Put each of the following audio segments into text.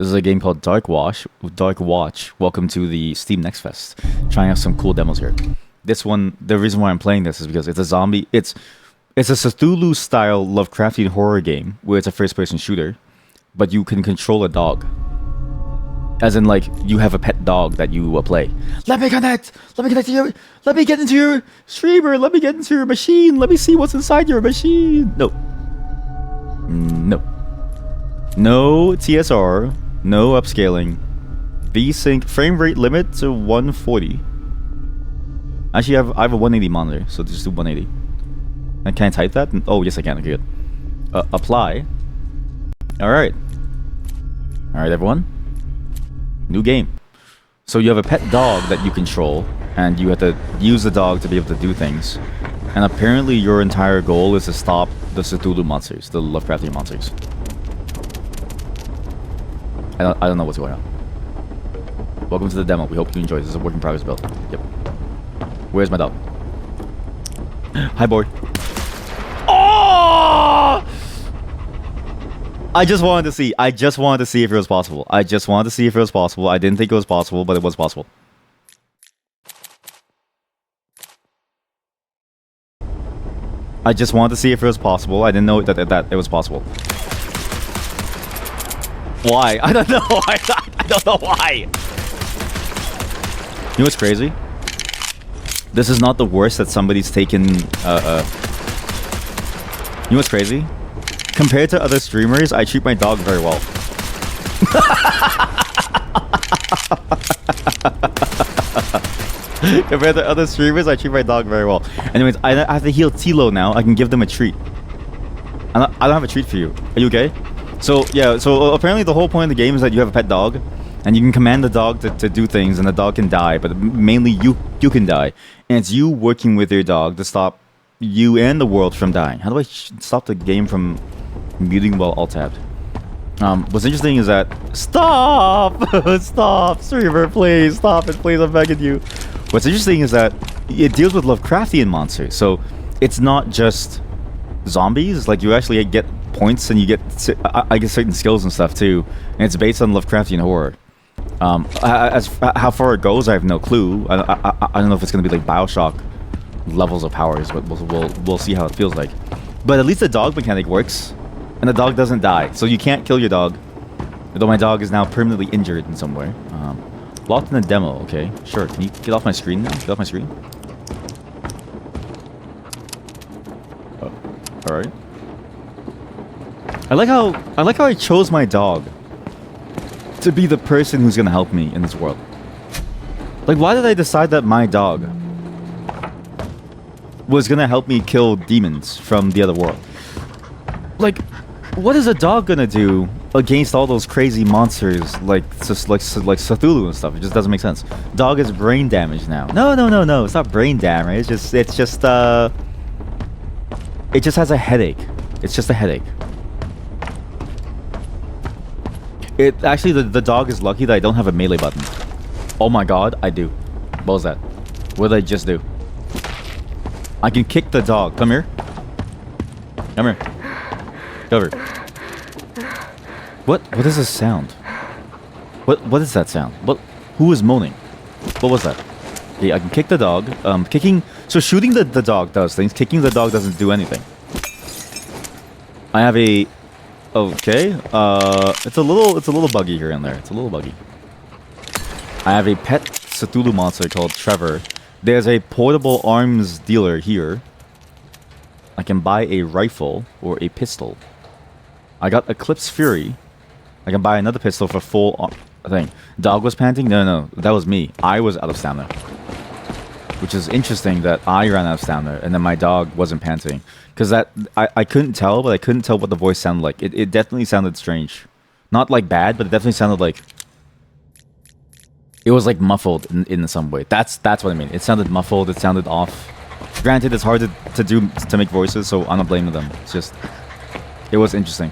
This is a game called Darkwatch. Welcome to the Steam Next Fest. Trying out some cool demos here. This one, the reason why I'm playing this is because it's a zombie. It's a Cthulhu style Lovecraftian horror game where it's a first person shooter, but you can control a dog. As in, like, you have a pet dog that you play. Let me connect! Let me connect to you! Let me get into your streamer! Let me get into your machine! Let me see what's inside your machine! No. No. No TSR. No upscaling. VSync frame rate limit to 140. Actually, I have a 180 monitor, so just do 180. And can I type that? Oh, yes, I can. Okay, good. Apply. Alright. Alright, everyone. New game. So you have a pet dog that you control, and you have to use the dog to be able to do things. And apparently your entire goal is to stop the Cthulhu monsters, the Lovecraftian monsters. I don't know what's going on. Welcome to the demo. We hope you enjoy. This is a work in progress build. Yep. Where's my dog? Hi, boy. Oh! I just wanted to see if it was possible. I didn't think it was possible, but it was possible. I just wanted to see if it was possible. I didn't know that it was possible. Why? I don't know. I don't know why. You know what's crazy? This is not the worst that somebody's taken. You know what's crazy? Compared to other streamers, I treat my dog very well. Compared to other streamers, I treat my dog very well. Anyways, I have to heal Tilo now. I can give them a treat. I don't have a treat for you. Are you okay? So, yeah, so apparently the whole point of the game is that you have a pet dog, and you can command the dog to do things, and the dog can die, but mainly you can die. And it's you working with your dog to stop you and the world from dying. How do I stop the game from muting while alt-tabbed? What's interesting is that... Stop! Stop! Streamer, please! Stop it, please, I'm begging you. What's interesting is that it deals with Lovecraftian monsters, so it's not just zombies. Like, you actually get points and you get, I guess, certain skills and stuff too, and it's based on Lovecraftian horror. As how far it goes, I have no clue. I don't know if it's gonna be like Bioshock levels of powers, but we'll see how it feels like. But at least the dog mechanic works, and the dog doesn't die, so you can't kill your dog. Although my dog is now permanently injured in some way. Locked in the demo. Okay, sure. Can you get off my screen now? Get off my screen. Oh, all right. I like how I chose my dog to be the person who's gonna help me in this world. Like, why did I decide that my dog was gonna help me kill demons from the other world? Like, what is a dog gonna do against all those crazy monsters like Cthulhu and stuff? It just doesn't make sense. Dog is brain damage now. No. It's not brain damage. It just has a headache. It's just a headache. It actually, the dog is lucky that I don't have a melee button. Oh my god, I do. What was that? What did I just do? I can kick the dog. Come here. Come here. Come here. What is this sound? What is that sound? Who is moaning? What was that? Okay, I can kick the dog. So shooting the dog does things. Kicking the dog doesn't do anything. I have a... Okay, it's a little buggy here and there. It's a little buggy. I have a pet Cthulhu monster called Trevor. There's a portable arms dealer here. I can buy a rifle or a pistol. I got Eclipse Fury. I can buy another pistol for full thing. Dog was panting? No, that was me. I was out of stamina. Which is interesting that I ran out of stamina and then my dog wasn't panting. Because I couldn't tell, but I couldn't tell what the voice sounded like. It definitely sounded strange. Not like bad, but it definitely sounded like... It was like muffled in some way. That's what I mean. It sounded muffled, it sounded off. Granted, it's hard to make voices, so I'm not blaming them. It's just... It was interesting.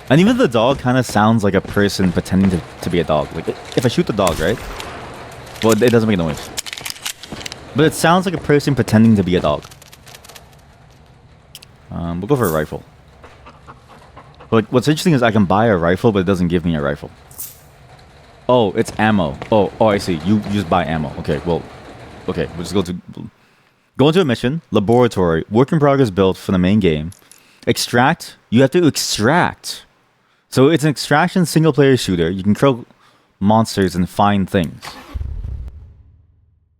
And even the dog kind of sounds like a person pretending to be a dog. Like, if I shoot the dog, right? Well, it doesn't make a noise. But it sounds like a person pretending to be a dog. We'll go for a rifle. But what's interesting is I can buy a rifle, but it doesn't give me a rifle. Oh, it's ammo. Oh, I see. You just buy ammo. Okay, well, okay. We'll just go into a mission. Laboratory. Work in progress built for the main game. Extract. You have to extract. So it's an extraction single player shooter. You can kill monsters and find things.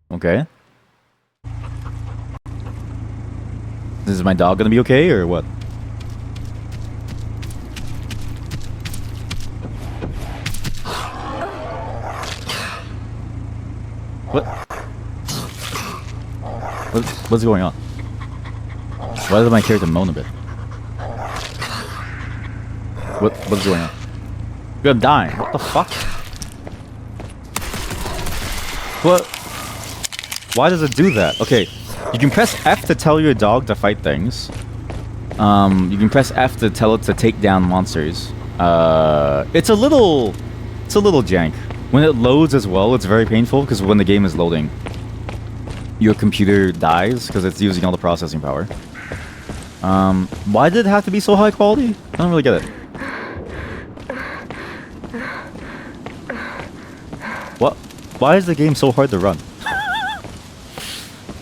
Okay. Is my dog gonna be okay or what? What's going on? Why does my character moan a bit? What's going on? I'm dying. What the fuck? What? Why does it do that? Okay, you can press F to tell your dog to fight things. You can press F to tell it to take down monsters. It's a little jank. When it loads as well, it's very painful because when the game is loading, your computer dies because it's using all the processing power. Why did it have to be so high quality? I don't really get it. What? Why is the game so hard to run?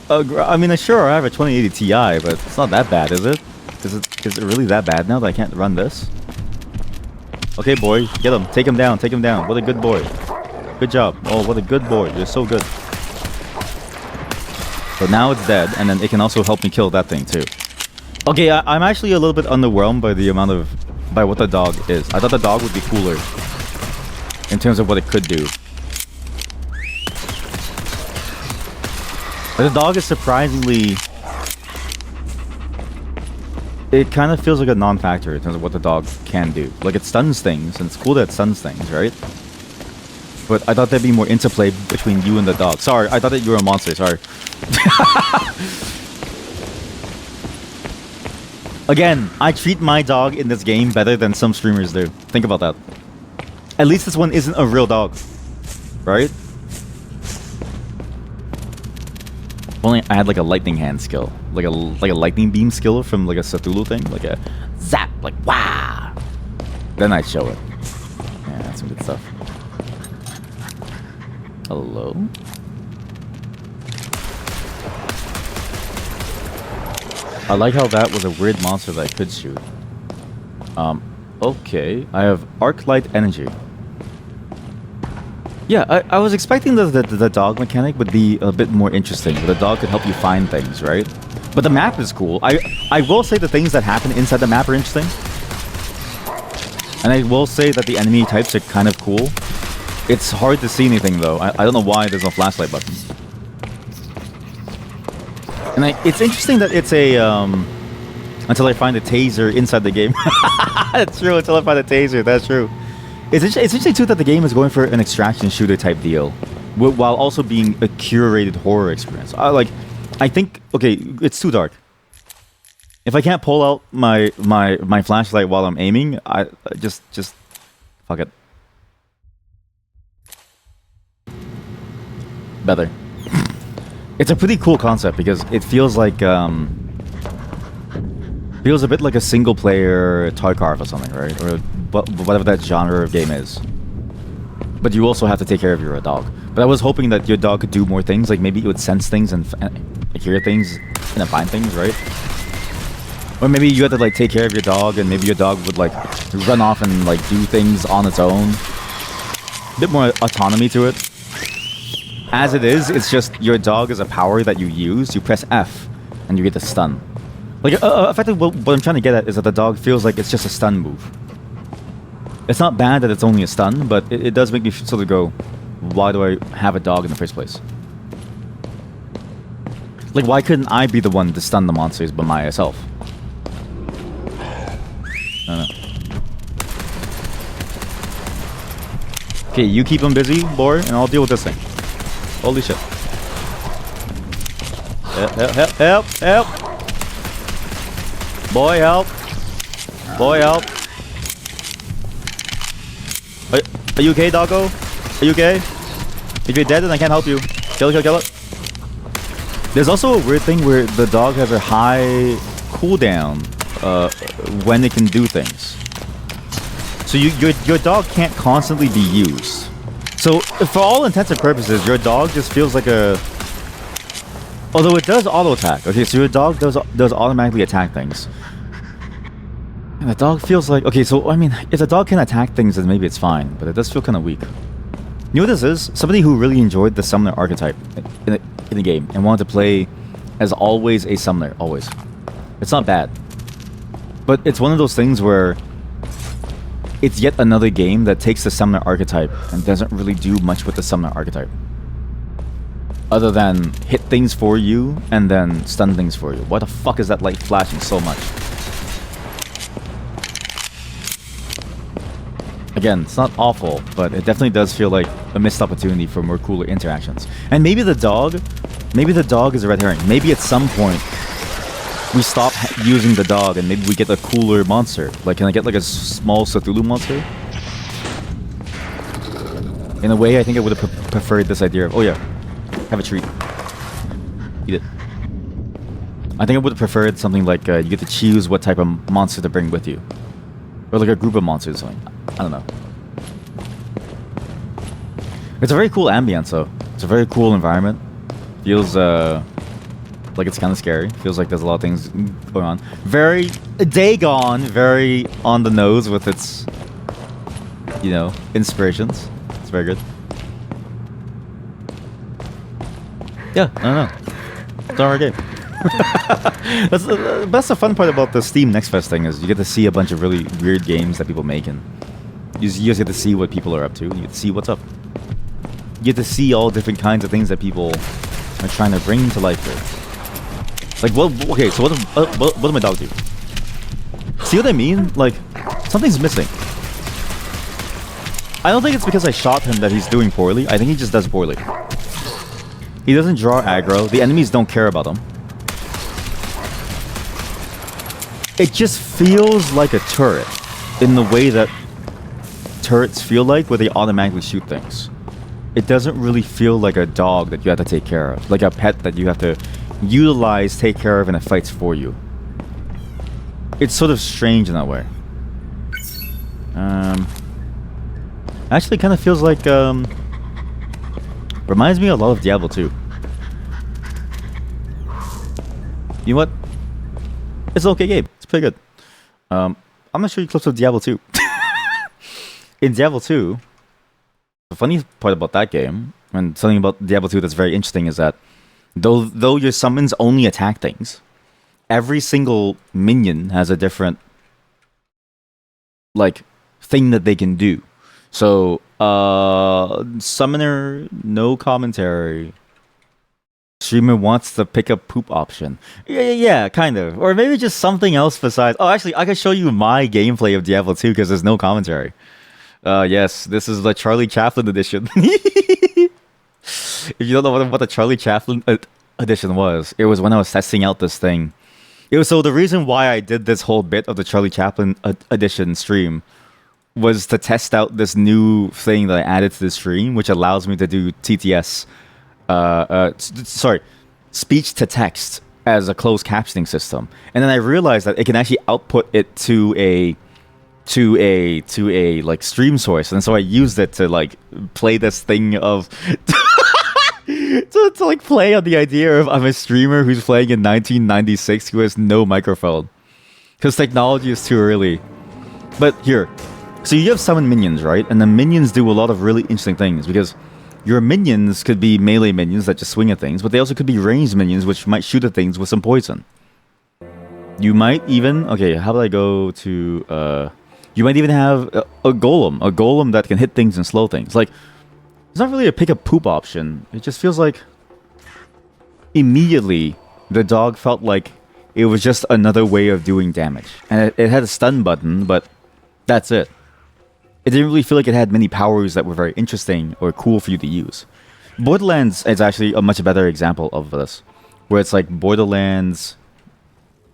I mean, sure, I have a 2080 Ti, but it's not that bad, is it? Is it really that bad now that I can't run this? Okay, boy, get him. Take him down. Take him down. What a good boy. Good job. Oh, what a good boy. You're so good. So now it's dead, and then it can also help me kill that thing too. Okay, I'm actually a little bit underwhelmed by the amount of... by what the dog is. I thought the dog would be cooler in terms of what it could do. But the dog is surprisingly... it kind of feels like a non-factor in terms of what the dog can do. Like, it stuns things, and it's cool that it stuns things, right? But I thought there'd be more interplay between you and the dog. Sorry, I thought that you were a monster, sorry. Again, I treat my dog in this game better than some streamers do. Think about that. At least this one isn't a real dog. Right? If only I had like a lightning hand skill. Like a lightning beam skill from like a Cthulhu thing. Like a zap, like wow. Then I'd show it. Yeah, that's some good stuff. Hello? I like how that was a weird monster that I could shoot. Okay. I have arc light energy. Yeah, I was expecting the dog mechanic would be a bit more interesting. The dog could help you find things, right? But the map is cool. I will say the things that happen inside the map are interesting. And I will say that the enemy types are kind of cool. It's hard to see anything though. I don't know why there's no flashlight button. And it's interesting that it's a until I find a taser inside the game. That's true. Until I find a taser, that's true. It's interesting too that the game is going for an extraction shooter type deal, while also being a curated horror experience. I think okay, it's too dark. If I can't pull out my flashlight while I'm aiming, I just fuck it. Better. It's a pretty cool concept because it feels like feels a bit like a single player Tarkov or something, right? Or whatever that genre of game is. But you also have to take care of your dog. But I was hoping that your dog could do more things, like maybe it would sense things and hear things and find things, right? Or maybe you had to like take care of your dog and maybe your dog would like run off and like do things on its own. A bit more autonomy to it. As it is, it's just your dog is a power that you use. You press F and you get a stun. Like, effectively, what I'm trying to get at is that the dog feels like it's just a stun move. It's not bad that it's only a stun, but it does make me sort of go, why do I have a dog in the first place? Like, why couldn't I be the one to stun the monsters by myself? I don't know. Okay, you keep him busy, boy, and I'll deal with this thing. Holy shit. Help! Boy, help! Boy, help! Are you okay, doggo? Are you okay? If you're dead, then I can't help you. Kill it. There's also a weird thing where the dog has a high cooldown when it can do things. So your dog can't constantly be used. So for all intents and purposes, your dog just feels like a... Although it does auto attack. Okay, so your dog does automatically attack things. And the dog feels like... Okay, so I mean, if the dog can attack things, then maybe it's fine. But it does feel kind of weak. You know what this is? Somebody who really enjoyed the summoner archetype in the game and wanted to play as always a summoner, always. It's not bad. But it's one of those things where it's yet another game that takes the summoner archetype and doesn't really do much with the summoner archetype. Other than hit things for you and then stun things for you. Why the fuck is that light flashing so much? Again, it's not awful, but it definitely does feel like a missed opportunity for more cooler interactions. And maybe the dog is a red herring. Maybe at some point we stop using the dog and maybe we get a cooler monster. Like, can I get like a small Cthulhu monster? In a way, I think I would have preferred this idea of, oh yeah, have a treat. Eat it. I think I would have preferred something like you get to choose what type of monster to bring with you. Or like a group of monsters or something. I don't know. It's a very cool ambience though. It's a very cool environment. Feels like it's kind of scary. Feels like there's a lot of things going on. Very Dagon, very on the nose with its, you know, inspirations. It's very good. Yeah, I don't know. It's our game. That's the fun part about the Steam Next Fest thing is you get to see a bunch of really weird games that people make, and you just get to see what people are up to. You get to see what's up. You get to see all different kinds of things that people are trying to bring to life here. Like, well, okay, so what did my dog do? See what I mean? Like, something's missing. I don't think it's because I shot him that he's doing poorly. I think he just does poorly. He doesn't draw aggro. The enemies don't care about him. It just feels like a turret in the way that turrets feel like, where they automatically shoot things. It doesn't really feel like a dog that you have to take care of, like a pet that you have to utilize, take care of, and it fights for you. It's sort of strange in that way. Actually kind of feels like reminds me a lot of Diablo 2. You know what? It's an okay game. It's pretty good. I'm not sure you clips of Diablo 2. In Diablo 2, the funny part about that game, and something about Diablo 2 that's very interesting, is that though your summons only attack things, every single minion has a different like thing that they can do. So, summoner, no commentary. Streamer wants the pick up poop option. Yeah, kind of. Or maybe just something else besides... Oh, actually, I can show you my gameplay of Diablo 2 because there's no commentary. Yes, this is the Charlie Chaplin edition. If you don't know what the Charlie Chaplin edition was, it was when I was testing out this thing. It was so the reason why I did this whole bit of the Charlie Chaplin edition stream was to test out this new thing that I added to the stream, which allows me to do TTS... speech to text as a closed captioning system, and then I realized that it can actually output it to a like stream source, and so I used it to like play this thing of to like play on the idea of I'm a streamer who's playing in 1996 who has no microphone because technology is too early. But here, so you have summon minions, right? And the minions do a lot of really interesting things because your minions could be melee minions that just swing at things, but they also could be ranged minions which might shoot at things with some poison. You might even... Okay, how about I go to... you might even have a golem that can hit things and slow things. Like, it's not really a pick up poop option. It just feels like... Immediately, the dog felt like it was just another way of doing damage. And it had a stun button, but that's it. It didn't really feel like it had many powers that were very interesting or cool for you to use. Borderlands is actually a much better example of this, where it's like Borderlands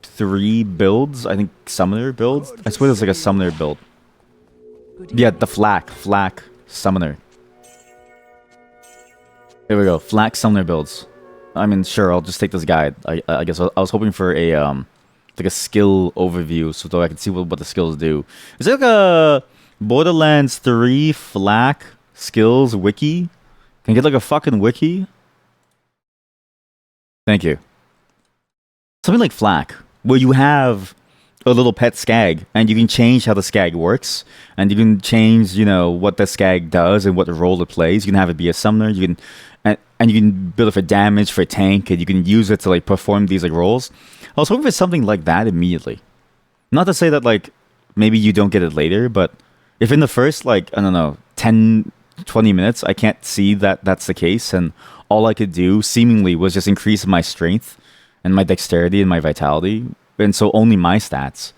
3 builds, I think summoner builds. I swear there's like a summoner build. Yeah, the Flak summoner. Here we go, Flak summoner builds. I mean, sure, I'll just take this guide. I guess I was hoping for a like a skill overview so that I can see what the skills do. Is it like a Borderlands 3 FLAC skills wiki. Can I get like a fucking wiki? Thank you. Something like FLAC, where you have a little pet skag, and you can change how the skag works, and you can change, you know, what the skag does and what role it plays. You can have it be a summoner. You can, and you can build it for damage, for tank, and you can use it to like perform these like roles. I was hoping for something like that immediately. Not to say that like maybe you don't get it later, but if in the first like I don't know 10, 20 minutes I can't see that that's the case, and all I could do seemingly was just increase my strength and my dexterity and my vitality, and so only my stats.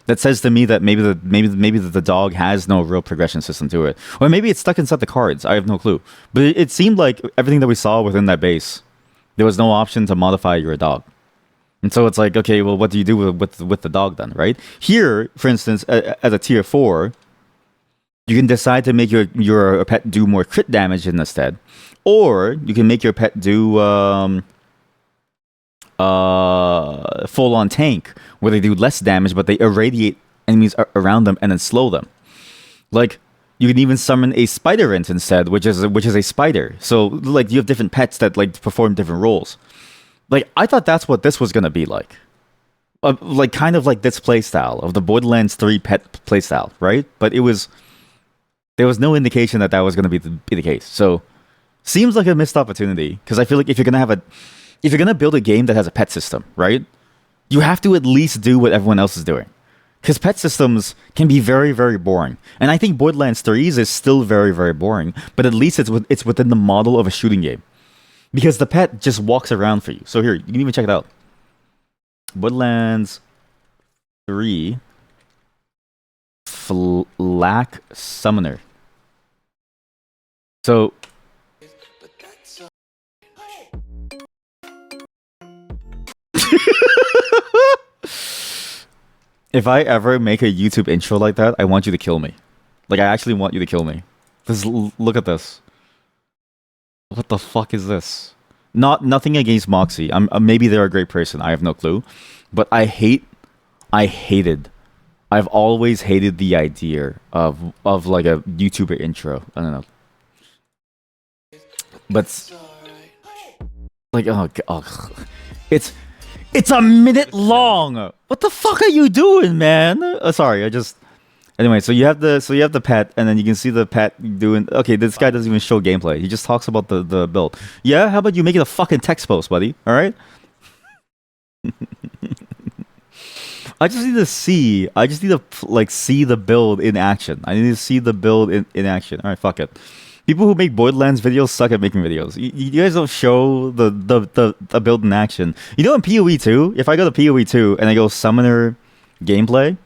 That says to me that maybe the dog has no real progression system to it, or maybe it's stuck inside the cards. I have no clue. But it seemed like everything that we saw within that base, there was no option to modify your dog. And so it's like, okay, well, what do you do with the dog then, right? Here, for instance, as a tier 4, you can decide to make your pet do more crit damage instead, or you can make your pet do full-on tank, where they do less damage, but they irradiate enemies around them and then slow them. Like, you can even summon a spider ant instead, which is a spider. So, like, you have different pets that like perform different roles. Like, I thought that's what this was gonna be like. Like, kind of like this playstyle of the Borderlands 3 pet playstyle, right? But there was no indication that was gonna be the case. So, seems like a missed opportunity, because I feel like if you're gonna build a game that has a pet system, right? You have to at least do what everyone else is doing. Because pet systems can be very, very boring. And I think Borderlands 3's is still very, very boring, but at least it's within the model of a shooting game. Because the pet just walks around for you. So here, you can even check it out. Borderlands 3 FLAC Summoner. So if I ever make a YouTube intro like that, I want you to kill me. Like, I actually want you to kill me. Look at this. What the fuck is this? Nothing against Moxie. Maybe they're a great person. I have no clue. But I've always hated the idea of like a YouTuber intro. I don't know. But like, oh god. It's a minute long. What the fuck are you doing, man? Sorry, Anyway, so you have the pet, and then you can see the pet doing. Okay, this guy doesn't even show gameplay. He just talks about the build. Yeah, how about you make it a fucking text post, buddy? All right. I just need to see. I just need to like see the build in action. I need to see the build in action. All right, fuck it. People who make Borderlands videos suck at making videos. You guys don't show the build in action. You know, in PoE 2, if I go to PoE 2 and I go summoner gameplay,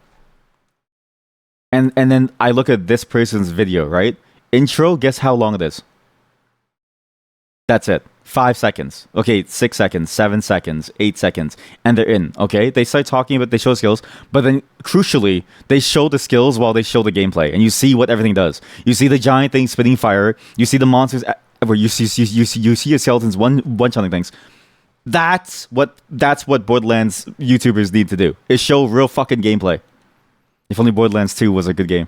and then I look at this person's video, right? Intro, guess how long it is? That's it. 5 seconds. Okay, 6 seconds, 7 seconds, 8 seconds, and they're in. Okay, they start talking about, they show skills, but then crucially, they show the skills while they show the gameplay, and you see what everything does. You see the giant thing spitting fire. You see the monsters, where you see your skeletons one-shotting things. That's what Borderlands YouTubers need to do. Is show real fucking gameplay. If only Borderlands 2 was a good game.